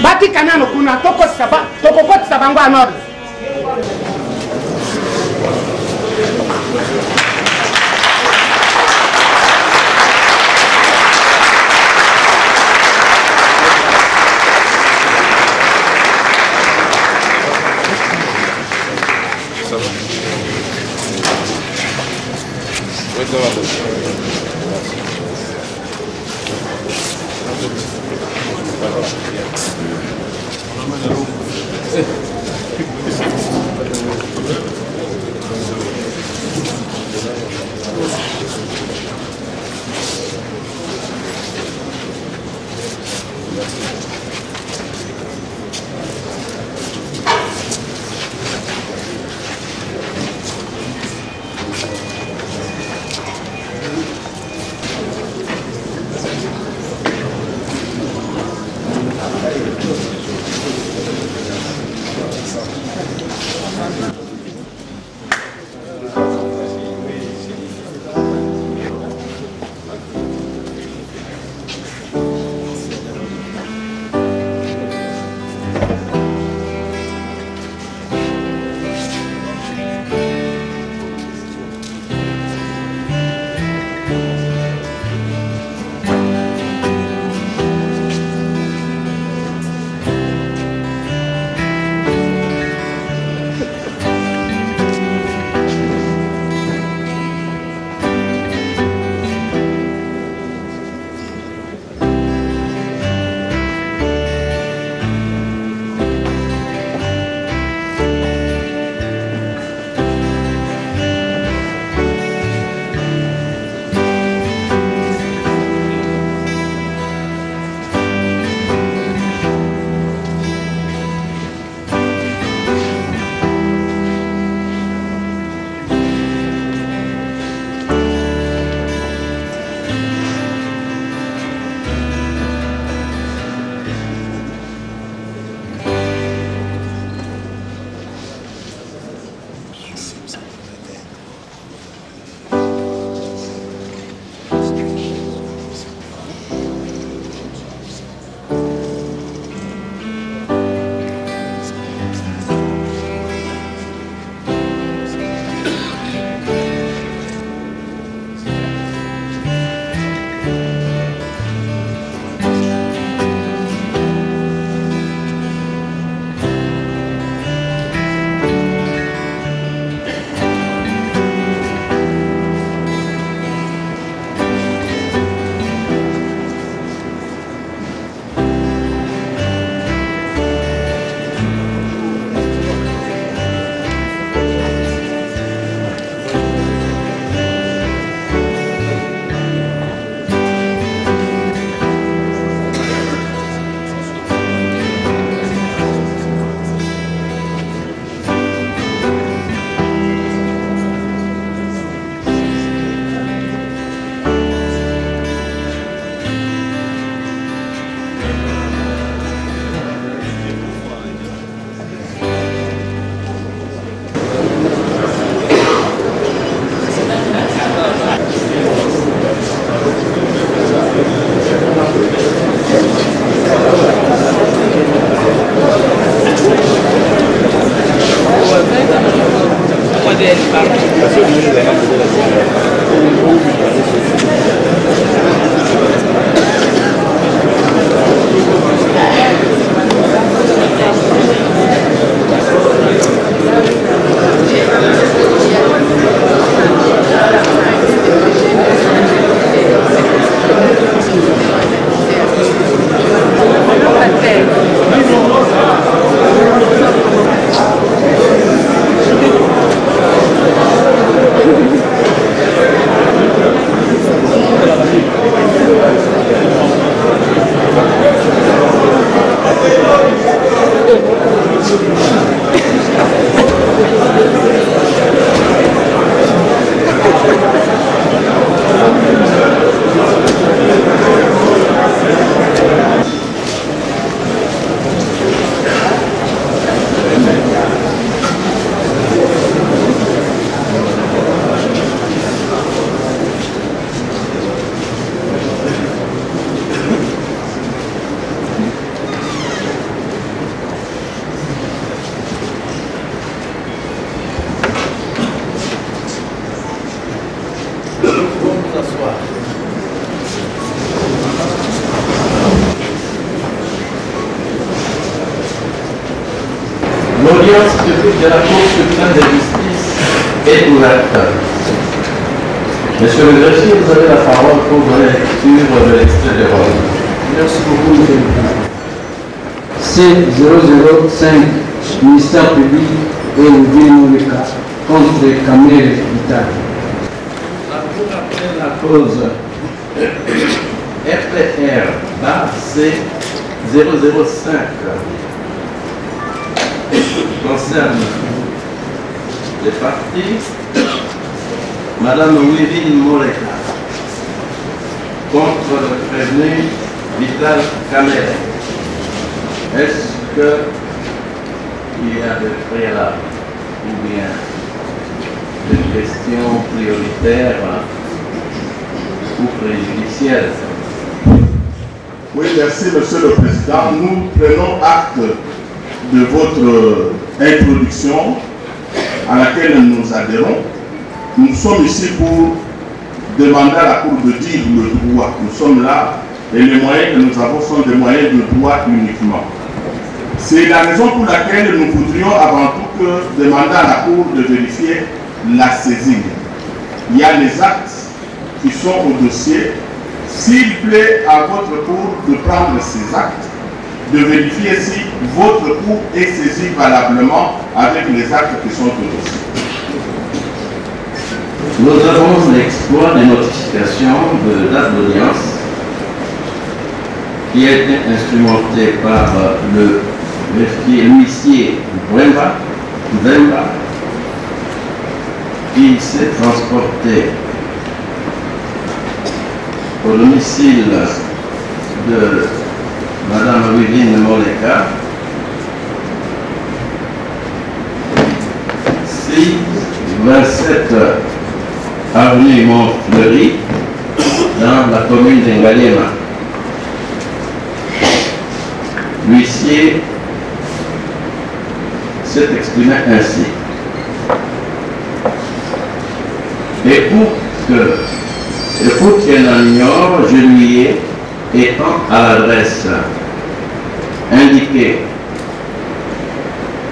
Bati kanano kuna toko sabango anor. L'audience publique de la Cour suprême de justice est ouverte. Monsieur le greffier, vous avez la parole pour donner lecture de l'extrait de rôle. Merci beaucoup, monsieur le président. C005, ministère public et Louis Mouleka, contre Kamel Vital. La Cour appelle la cause FPR C005 concerne les parties Madame Wivine Moleka contre le prévenu Vital Kamel. Est-ce qu'il y a des préalables ou bien des questions prioritaires ou préjudicielles? Oui, merci, Monsieur le Président. Nous prenons acte de votre introduction à laquelle nous adhérons. Nous sommes ici pour demander à la Cour de dire le droit. Nous sommes là et les moyens que nous avons sont des moyens de droit uniquement. C'est la raison pour laquelle nous voudrions avant tout que demander à la Cour de vérifier la saisine. Il y a les actes qui sont au dossier. S'il plaît à votre Cour de prendre ces actes, de vérifier si votre Cour est saisie valablement avec les actes qui sont au dossier. Nous avons l'exploit des notifications de date d'audience qui a été instrumenté par le greffier l'huissier Wemba, qui s'est transporté au domicile de Madame Wivine Moleka, 27 avenue Montfleury, dans la commune d'Engaliema. L'huissier s'est exprimé ainsi. Et pour qu'elle en ignore, je lui ai, étant à l'adresse indiquée,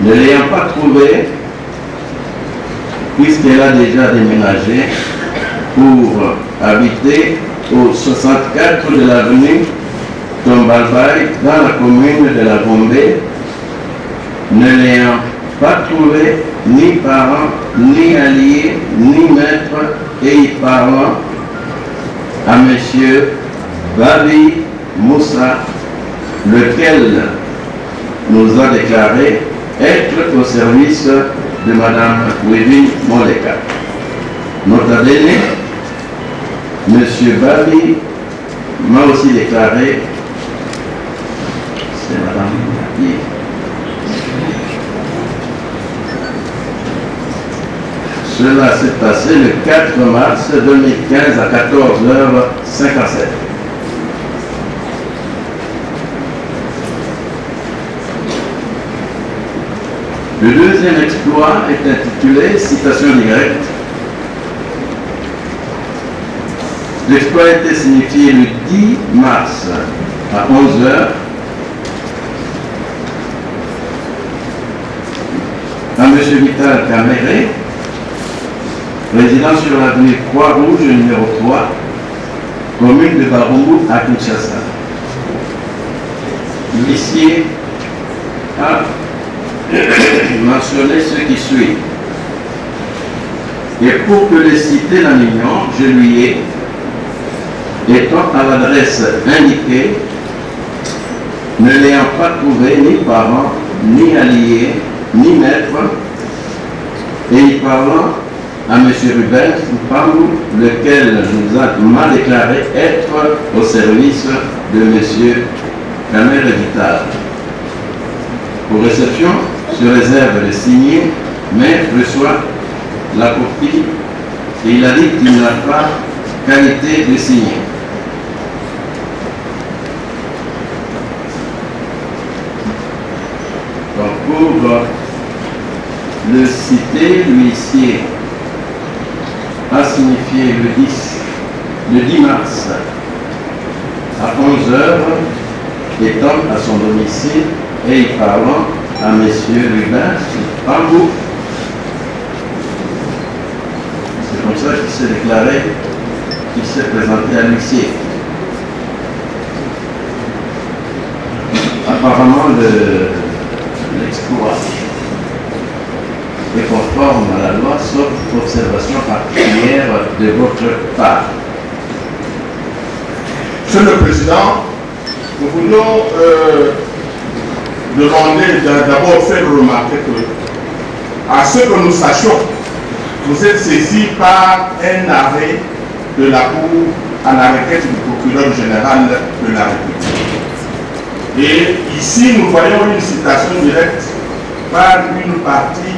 ne l'ayant pas trouvé, puisqu'elle a déjà déménagé pour habiter au 64 de l'avenue Tombalbaï dans la commune de la Gombe, ne l'ayant pas trouvé ni parent, ni allié, ni maître, et y parlant à monsieur Babi Moussa, lequel nous a déclaré être au service de Madame Wivine Moleka. Notre aîné, monsieur Babi, m'a aussi déclaré, c'est Madame Babi. Cela s'est passé le 4 mars 2015 à 14h57. Le deuxième exploit est intitulé citation directe. L'exploit a été signifié le 10 mars à 11h à M. Vital Kamere, résident sur l'avenue Croix-Rouge numéro 3, commune de Barumbu à Kinshasa. L'huissier a mentionné ce qui suit. Et pour que les cités l'en ignorent, je lui ai, étant à l'adresse indiquée, ne l'ayant pas trouvé ni parent, ni allié, ni maître, et y parlant à M. Ruben Foupamou, lequel m'a déclaré être au service de M. Kamel Vital. Pour réception, sur réserve de signer, mais reçoit la copie et il a dit qu'il n'a pas qualité de signer. Donc pour le citer, l'huissier a signifié le 10 mars à 11h, étant à son domicile et y parlant à M. Rubin Pambou. C'est comme ça qu'il s'est déclaré, qu'il s'est présenté à l'huissier. Apparemment, l'exploit est conforme à la loi, sauf observation particulière de votre part. Monsieur le Président, nous voulions demander d'abord faire remarquer que, à ce que nous sachions, vous êtes saisi par un arrêt de la Cour à la requête du procureur général de la République. Et ici, nous voyons une citation directe par une partie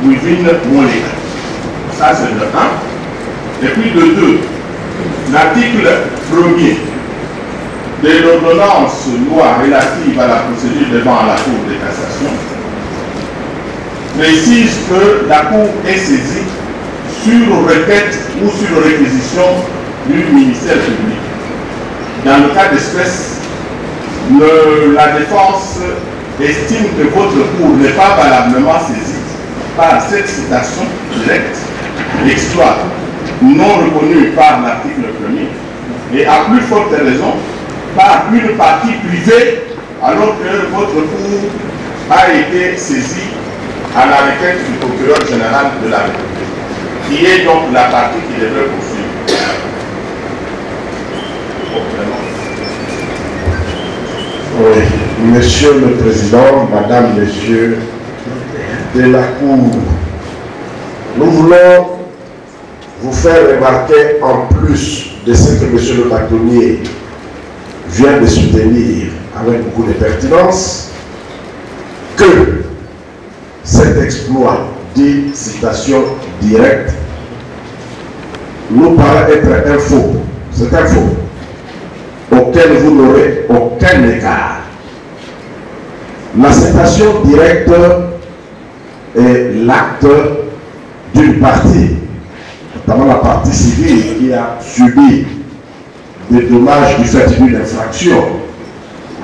Wivine Moléka. Ça, c'est le 1. Et puis le 2, l'article 1er de l'ordonnance loi relative à la procédure devant la Cour de cassation précise que la Cour est saisie sur requête ou sur réquisition du ministère public. Dans le cas d'espèce, la défense estime que votre Cour n'est pas valablement saisie par cette citation directe, l'exploit non reconnu par l'article 1er, et à plus forte raison, par une partie privée, alors que votre Cour a été saisie à la requête du procureur général de la République, qui est donc la partie qui devrait poursuivre. Oui, Monsieur le Président, Madame, Messieurs de la Cour, nous voulons vous faire remarquer, en plus de ce que Monsieur le bâtonnier vient de soutenir avec beaucoup de pertinence, que cet exploit dit citation directe nous paraît être un faux. C'est un faux auquel vous n'aurez aucun égard. La citation directe est l'acte d'une partie, notamment la partie civile qui a subi des dommages du fait d'une infraction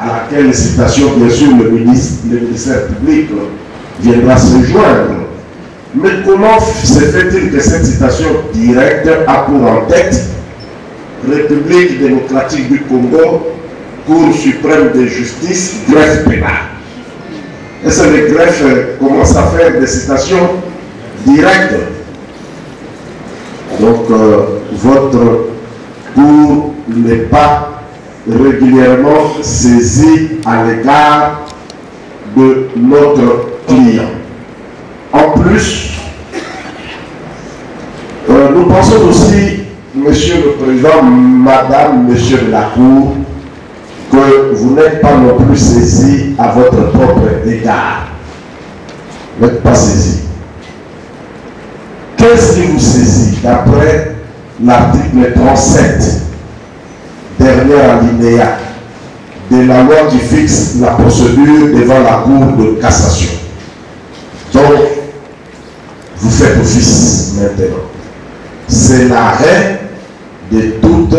à laquelle citation, bien sûr, le ministère public viendra se joindre. Mais comment se fait-il que cette citation directe a pour en tête République démocratique du Congo, Cour suprême de justice, greffe pénale? Est-ce que les greffes commencent à faire des citations directes? Donc, votre Cour n'est pas régulièrement saisie à l'égard de notre client. En plus, nous pensons aussi, Monsieur le Président, Madame, Monsieur de la Cour, que vous n'êtes pas non plus saisi à votre propre égard. Vous n'êtes pas saisi. Qu'est-ce qui vous saisit d'après l'article 37, dernier alinéa de la loi qui fixe la procédure devant la Cour de cassation? Donc, vous faites office maintenant. C'est l'arrêt de toutes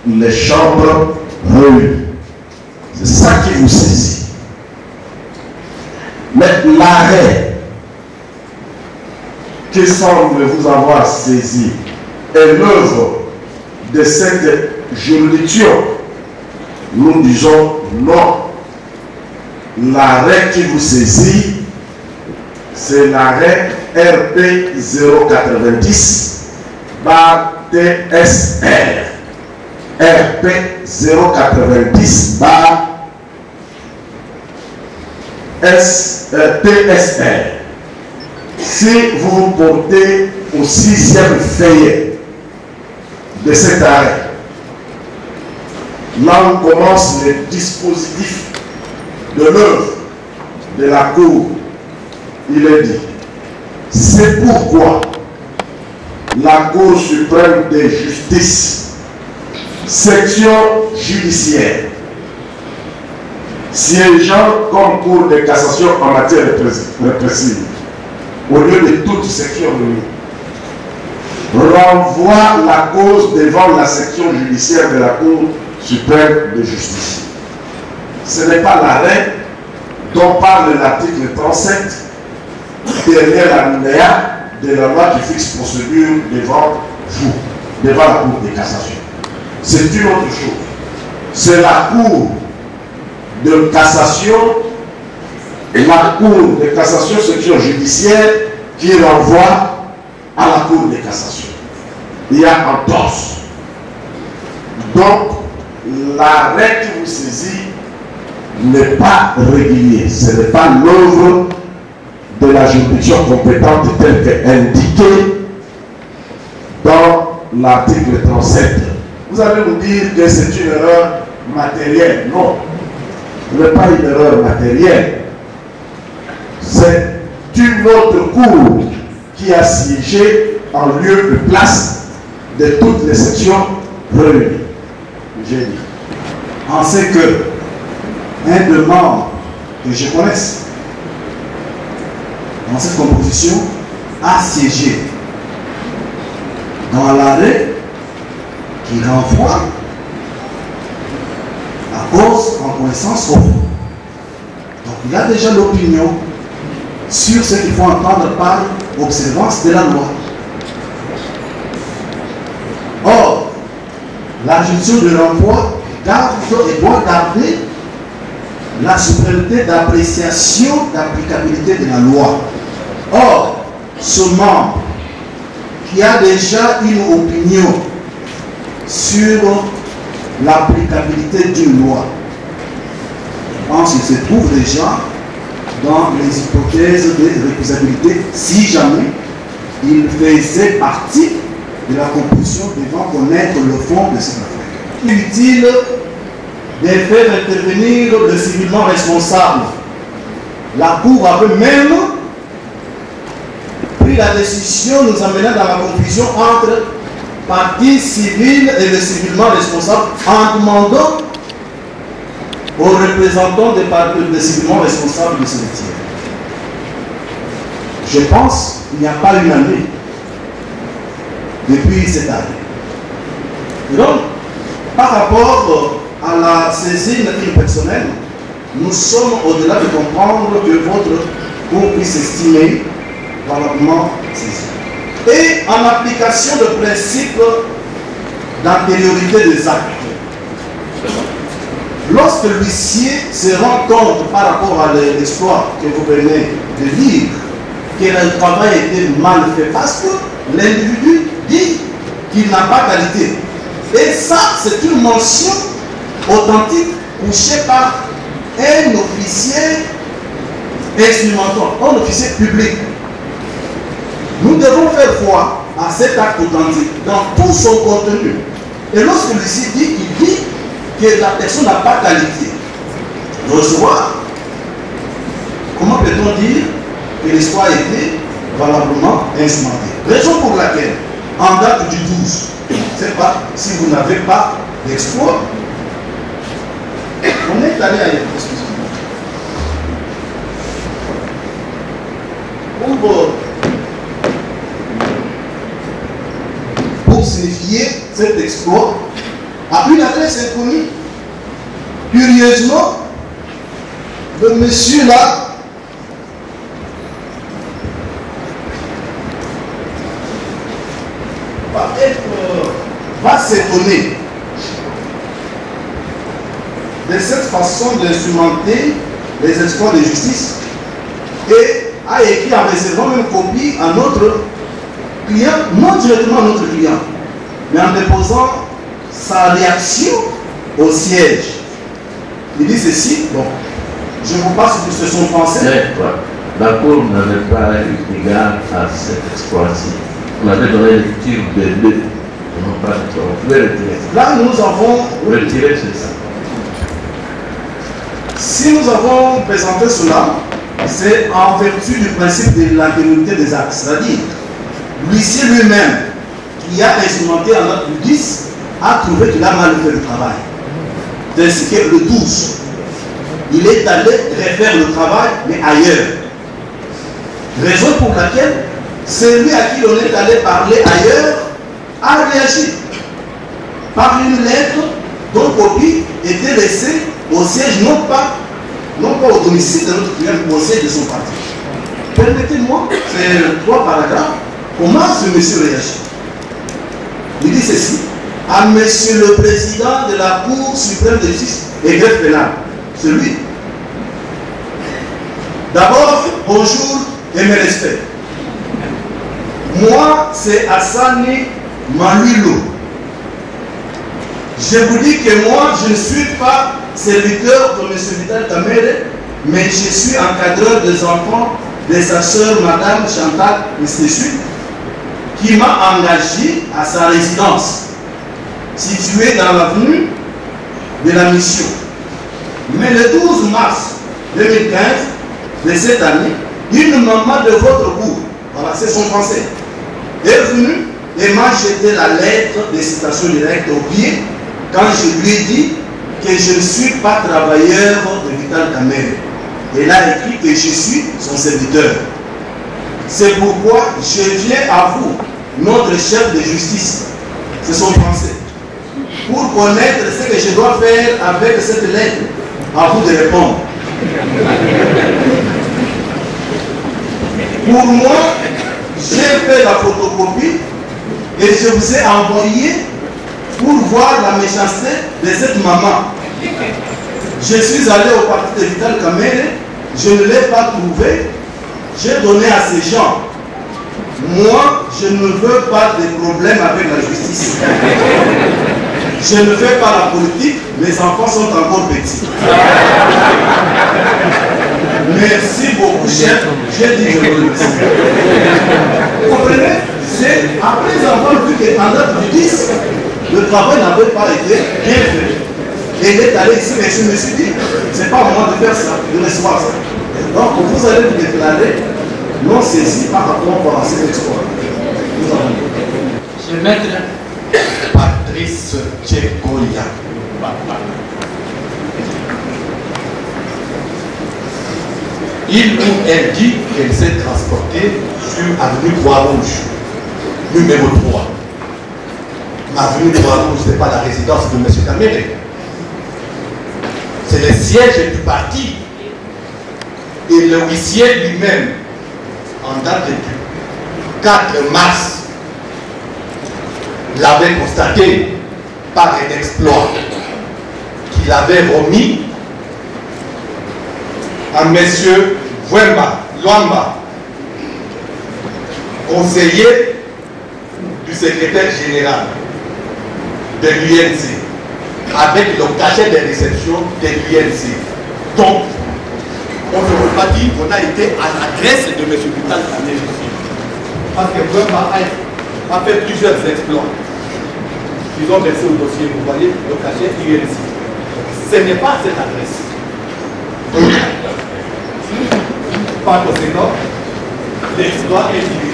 les chambres réunies. C'est ça qui vous saisit. Mais l'arrêt qui semble vous avoir saisi est l'œuvre de cette juridiction. Nous disons non. L'arrêt qui vous saisit, c'est l'arrêt RP 090 par TSR. RP 090 par TSR. Si vous vous portez au 6e feuillet de cet arrêt, là où commence le dispositif de l'œuvre de la Cour, il est dit: c'est pourquoi la Cour suprême de justice, section judiciaire, siégeant comme cour de cassation en matière répressive, au lieu de toute section réunie, renvoie la cause devant la section judiciaire de la Cour suprême de justice. Ce n'est pas l'arrêt dont parle l'article 37, derrière l'alinéa de la loi qui fixe procédure devant vous, devant la Cour de cassation. C'est une autre chose. C'est la Cour de cassation et la Cour de cassation section judiciaire qui renvoie à la Cour de cassation. Il y a un torse. Donc, l'arrêt qui vous saisit n'est pas régulier. Ce n'est pas l'œuvre de la juridiction compétente telle qu'indiquée dans l'article 37. Vous allez nous dire que c'est une erreur matérielle. Non, ce n'est pas une erreur matérielle. C'est une autre cour qui a siégé en lieu de place de toutes les sections réunies. J'ai dit. On sait que un des membres que je connaisse dans cette composition a siégé dans l'arrêt qui renvoie à cause en connaissance au fond. Donc il y a déjà l'opinion sur ce qu'il faut entendre par observance de la loi. Or, la juridiction de renvoi garde et doit garder la souveraineté d'appréciation d'applicabilité de la loi. Or, ce membre qui a déjà une opinion sur l'applicabilité d'une loi, je pense qu'il se trouve déjà dans les hypothèses de récusabilité si jamais il faisait partie de la composition devant connaître le fond de cette affaire. Il est utile de faire intervenir le civilement responsable. La Cour avait même pris la décision nous amenant dans la confusion entre partie civile et le civilement responsable en demandant aux représentants des partis de civilement responsables de se retirer. Je pense qu'il n'y a pas une année depuis cette année. Et donc, par rapport à la saisine impersonnelle, nous sommes au-delà de comprendre que votre cour puisse estimer valablement saisi. Et en application du principe d'antériorité des actes, lorsque l'huissier se rend compte par rapport à l'exploit que vous venez de dire que le travail a été mal fait parce que l'individu dit qu'il n'a pas qualité. Et ça, c'est une mention authentique couchée par un officier instrumental, un officier public. Nous devons faire foi à cet acte authentique dans tout son contenu. Et lorsque l'huissier dit, il dit que la personne n'a pas qualité de recevoir, comment peut-on dire que l'histoire a été valablement instrumentée? Raison pour laquelle, en date du 12, je ne sais pas si vous n'avez pas d'exploit, on est allé ailleurs, excusez-moi. Pour signifier cet exploit à une adresse inconnue. Curieusement, le monsieur là va s'étonner de cette façon d'instrumenter les exploits de justice et a écrit en réservant une copie à notre client, non directement à notre client, mais en déposant sa réaction au siège. Il dit ceci, bon, je vous passe sur son français. La Cour n'avait pas eu égard à cet exploit-ci. On avait donné lecture de deux. On pouvait retirer. Là, nous avons retiré ça. Si nous avons présenté cela, c'est en vertu du principe de l'antériorité des actes. C'est-à-dire, l'huissier lui-même, qui a instrumenté en note du 10, a trouvé qu'il a mal fait le travail. Ainsi que le 12, il est allé refaire le travail, mais ailleurs. Raison pour laquelle celui à qui on est allé parler ailleurs a réagi par une lettre dont copie était laissée au siège, non pas non pas au domicile de notre client, au conseil de son parti. Permettez-moi, c'est 3 paragraphes, comment ce monsieur réagit. Il dit ceci: à monsieur le président de la Cour suprême de justice et greffe pénale, c'est lui. D'abord, bonjour et mes respects. Moi, c'est Hassani Maluilo. Je vous dis que moi, je ne suis pas serviteur de M. Vital Kamere, mais je suis encadreur des enfants de sa sœur, Madame Chantal Mestessu, qui m'a engagé à sa résidence, située dans l'avenue de la Mission. Mais le 12 mars 2015 de cette année, une maman de votre cour, voilà, c'est son français, est venue et m'a jeté la lettre de citation directe au pied quand je lui ai dit que je ne suis pas travailleur de Vital Kamere. Elle a écrit que je suis son serviteur. C'est pourquoi je viens à vous, notre chef de justice, c'est son français, pour connaître ce que je dois faire avec cette lettre. À vous de répondre. Pour moi, j'ai fait la photocopie et je vous ai envoyé pour voir la méchanceté de cette maman. Je suis allé au parti de Vital Kamere, je ne l'ai pas trouvé, j'ai donné à ces gens. Moi, je ne veux pas de problème avec la justice. Je ne fais pas la politique, mes enfants sont encore petits. Merci beaucoup, chef. J'ai dit que je vous remercie. Vous comprenez? C'est après avoir vu qu'en date du 10, le travail n'avait pas été bien fait. Et il est allé ici, mais je me suis dit, c'est pas à moi de faire ça, de recevoir ça. Donc, vous allez vous déclarer non saisi par rapport à cet exploit. Monsieur le maître, Patrice Tchekoya. Il ou elle dit qu'elle s'est transportée sur avenue Croix-Rouge, numéro 3. Avenue Croix-Rouge, ce n'est pas la résidence de M. Kamere. C'est le siège du parti. Et le huissier lui-même, en date du 4 mars, l'avait constaté par un exploit qu'il avait remis à M. Luamba, conseiller du secrétaire général de l'UNC, avec le cachet de réception de l'UNC. Donc, on ne peut pas dire qu'on a été à l'adresse de M. Vital Kamere. Parce que Luamba a fait plusieurs exploits. Ils ont versé au dossier, vous voyez, le cachet UNC. Ce n'est pas cette adresse. Par conséquent, l'exploit est illégible.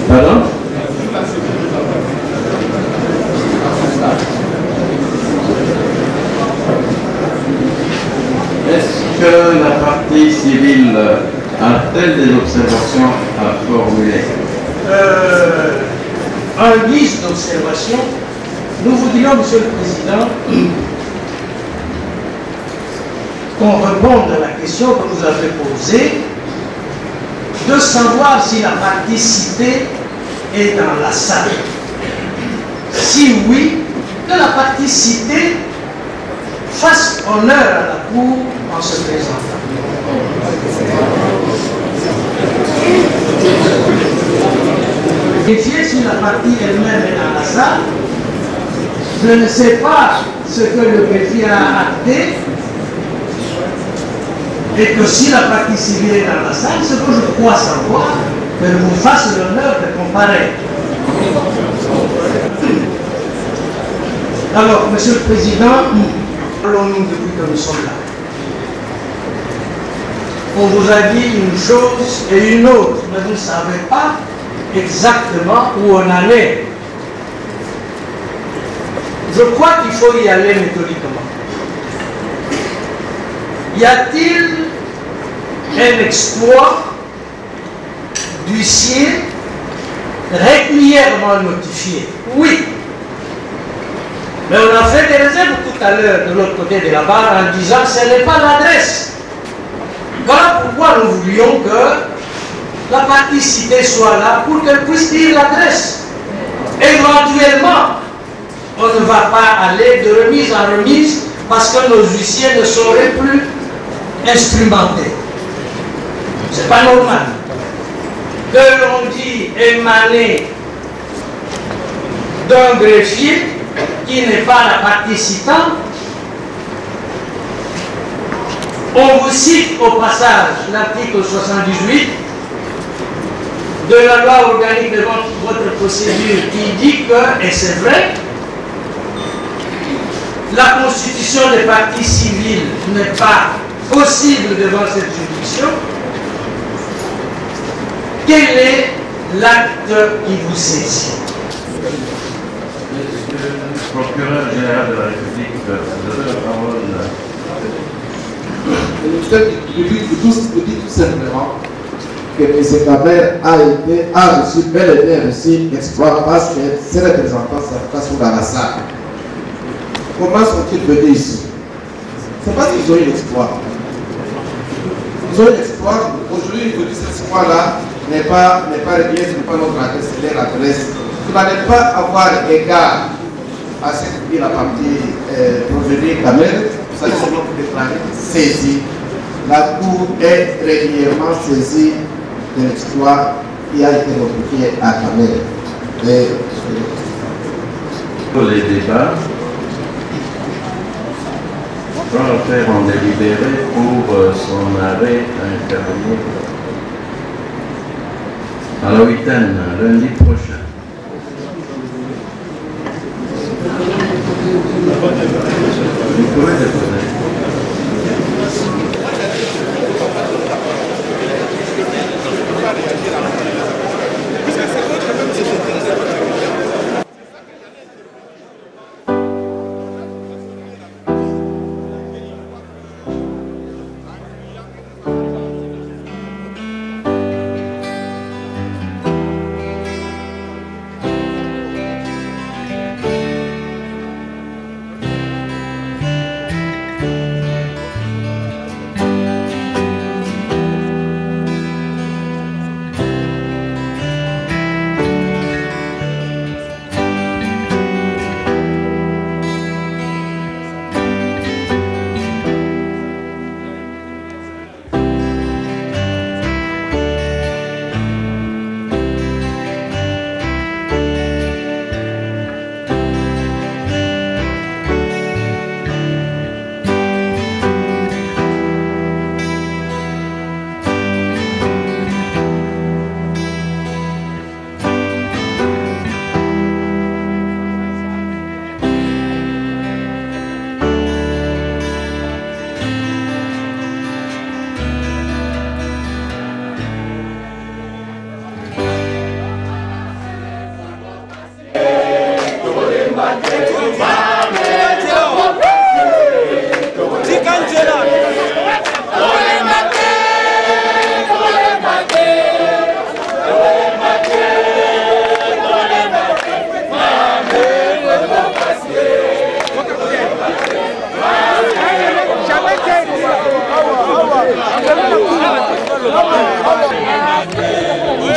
Pardon? Est-ce que la partie civile a-t-elle des observations à formuler? En guise d'observation, nous vous dirons, Monsieur le Président, qu'on réponde à la question que vous avez posée, de savoir si la partie citée est dans la salle. Si oui, que la partie citée fasse honneur à la Cour en se présentant. Vérifier si la partie elle-même est dans la salle. Je ne sais pas ce que le greffier a acté, et que si la partie civile est dans la salle, ce que je crois savoir, qu'elle vous fasse l'honneur de comparer. Alors, Monsieur le Président, parlons-nous depuis que nous sommes là. On vous a dit une chose et une autre, mais vous ne savez pas exactement où on allait. Je crois qu'il faut y aller méthodiquement. Y a-t-il un exploit d'huissier régulièrement notifié? Oui. Mais on a fait des réserves tout à l'heure de l'autre côté de la barre en disant que ce n'est pas l'adresse. Voilà pourquoi nous voulions que la partie citée soit là pour qu'elle puisse dire l'adresse. Éventuellement, on ne va pas aller de remise en remise parce que nos huissiers ne seraient plus instrumentés. C'est pas normal. Que l'on dit émaner d'un greffier qui n'est pas la partie citante. On vous cite au passage l'article 78 de la loi organique de votre procédure qui dit que, et c'est vrai, la constitution des parties civiles n'est pas possible devant cette juridiction. Quel est l'acte qui vous saisit? Monsieur le procureur général de la République, vous avez la parole. Le ministère public vous dit tout simplement que M. Kamer a reçu, bel et bien reçu l'exploit parce que ses représentants sont sous la salle. Comment sont-ils venus ici? C'est parce qu'ils ont eu l'exploit. Ils ont eu l'exploit. Aujourd'hui, ils vous disent que ce exploit-là n'est pas régulier, ce n'est pas notre adresse, c'est leur adresse. Vous n'allez pas avoir égard à ce que dit la partie provenue Kamer. Vous allez seulement vous déclarer saisi. La Cour est régulièrement saisie de l'exploit qui a été notifié à Kamer. Pour les débats, on va faire en délibéré pour son arrêt à intervenir à la 8e, lundi prochain. Vous pouvez déposer.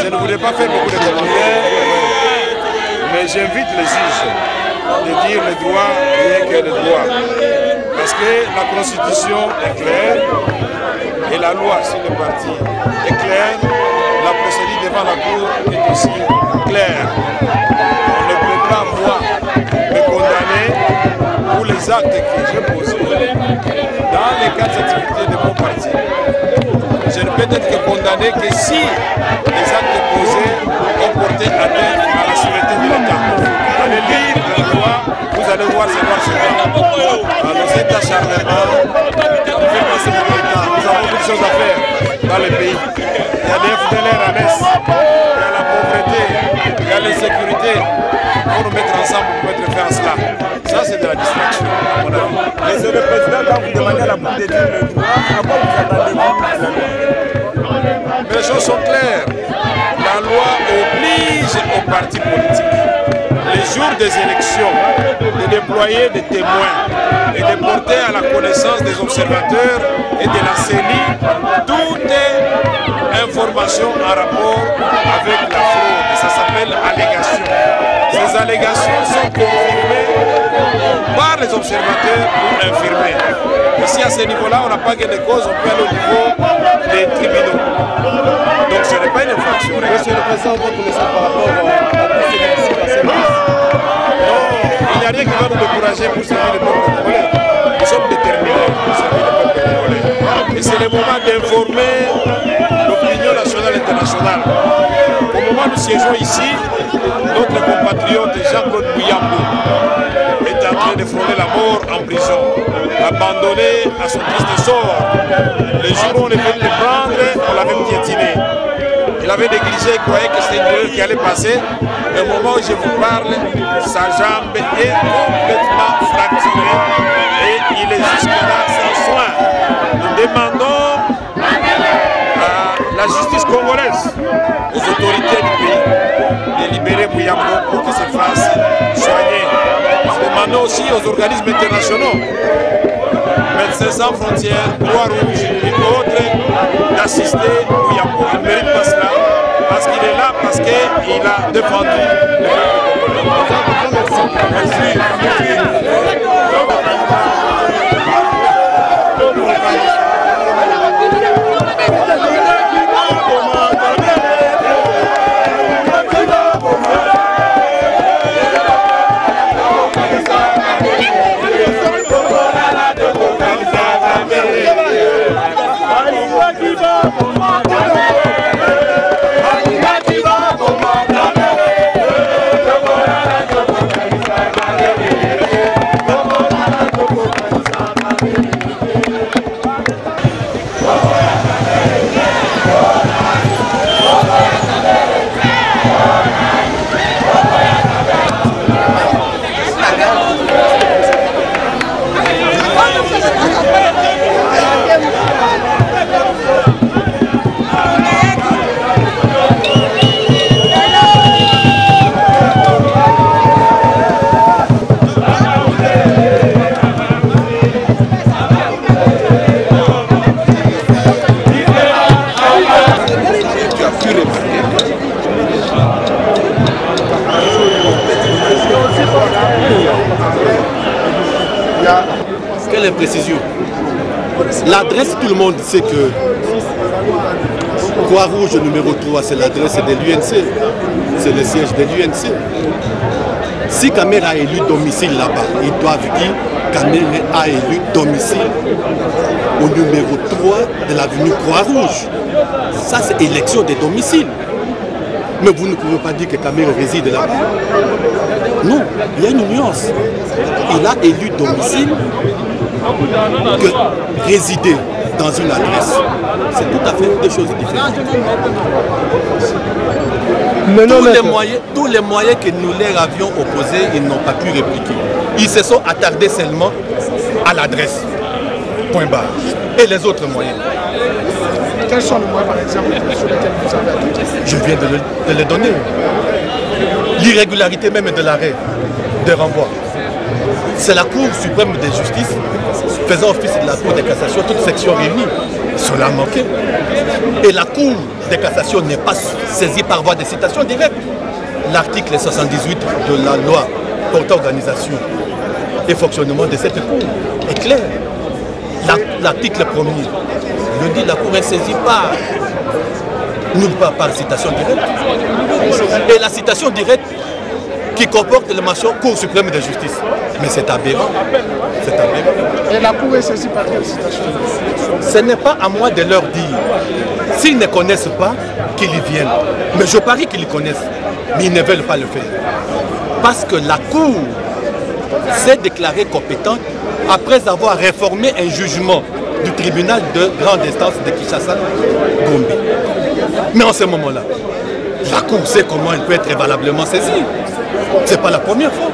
Je ne voudrais pas faire beaucoup de commentaires, mais j'invite les juges de dire le droit rien que le droit. Parce que la Constitution est claire et la loi sur le parti est claire. La procédure devant la Cour est aussi claire. On ne peut pas, moi, me condamner pour les actes que j'ai posés dans les cas d'activité de mon parti. Je ne peux être que condamné que si les actes posés ont porté atteinte à la sûreté de l'État. Allez lire la loi, vous allez voir c'est noir sur blanc. Alors cet acharnement qui fait passer pour l'État, nous avons beaucoup de choses à faire dans le pays. Il y a des FDLR à l'Est, il y a la pauvreté, il y a l'insécurité. Il faut nous mettre ensemble pour mettre fin à cela. Ça c'est de dire le droit, à quoi vous attendez-vous la loi? Mais les choses sont claires. La loi oblige aux partis politiques, les jours des élections, de déployer des témoins et de porter à la connaissance des observateurs et de la CENI toute information en rapport avec la fraude. Et ça s'appelle allégation. Ces allégations sont confirmées par les observateurs ou infirmés. Ici, à ce niveau-là, on n'a pas gain de cause, on peut aller au niveau des tribunaux. Donc ce n'est pas une infraction. Monsieur le Président, votre message par rapport à tout ce qui s'est passé? Non, il n'y a rien qui va nous décourager pour servir le peuple congolais. Nous sommes déterminés pour servir le peuple congolais. Et c'est le moment d'informer l'opinion nationale et internationale. Au moment où nous siégeons ici, notre compatriote Jean-Claude Bouyambou est en train de frôler la mort en prison, abandonné à son triste sort. Le jour où on est venu le prendre, on l'avait piétiné. Il avait négligé, il croyait que c'était une erreur qui allait passer. Et au moment où je vous parle, sa jambe est complètement fracturée et il est jusque-là sans soin. Nous demandons à la justice congolaise, aux autorités du pays, de libérer Bouyambou pour qu'il se fasse soigner. Nous demandons aussi aux organismes internationaux, Médecins sans frontières, Croix-Rouge et autres, d'assister Bouyambou. Il ne mérite pas cela, parce qu'il est là, parce qu'il a défendu le peuple congolais. Merci. Quelle précision? L'adresse, tout le monde sait que Croix-Rouge numéro 3, c'est l'adresse de l'UNC. C'est le siège de l'UNC. Si Kamer a élu domicile là-bas, ils doivent dire Kamer a élu domicile au numéro 3 de l'avenue Croix-Rouge. Ça, c'est élection des domiciles. Mais vous ne pouvez pas dire que Kamer réside là-bas. Non, il y a une nuance. Il a élu domicile que résider dans une adresse. C'est tout à fait deux choses différentes. Tous les moyens que nous leur avions opposés, ils n'ont pas pu répliquer. Ils se sont attardés seulement à l'adresse. Point barre. Et les autres moyens. Quels sont les moyens, par exemple, sur lesquels vous avez appliqué? Je viens de les donner. L'irrégularité même de l'arrêt de renvoi. C'est la Cour suprême de justice faisant office de la Cour de cassation, toute section réunie. Cela a manqué. Et la Cour de cassation n'est pas saisie par voie de citation directe. L'article 78 de la loi portant organisation et fonctionnement de cette Cour est clair. L'article 1er le dit, la Cour est saisie par nulle part par citation directe. Et la citation directe qui comporte la mention Cour suprême de justice. Mais c'est aberrant. C'est aberrant. Et la Cour est saisie par quelle citation? Ce n'est pas à moi de leur dire. S'ils ne connaissent pas, qu'ils y viennent. Mais je parie qu'ils connaissent. Mais ils ne veulent pas le faire. Parce que la Cour s'est déclarée compétente après avoir réformé un jugement du tribunal de grande instance de Kinshasa-Gombe. Mais en ce moment-là, la Cour sait comment elle peut être valablement saisie. Ce n'est pas la première fois.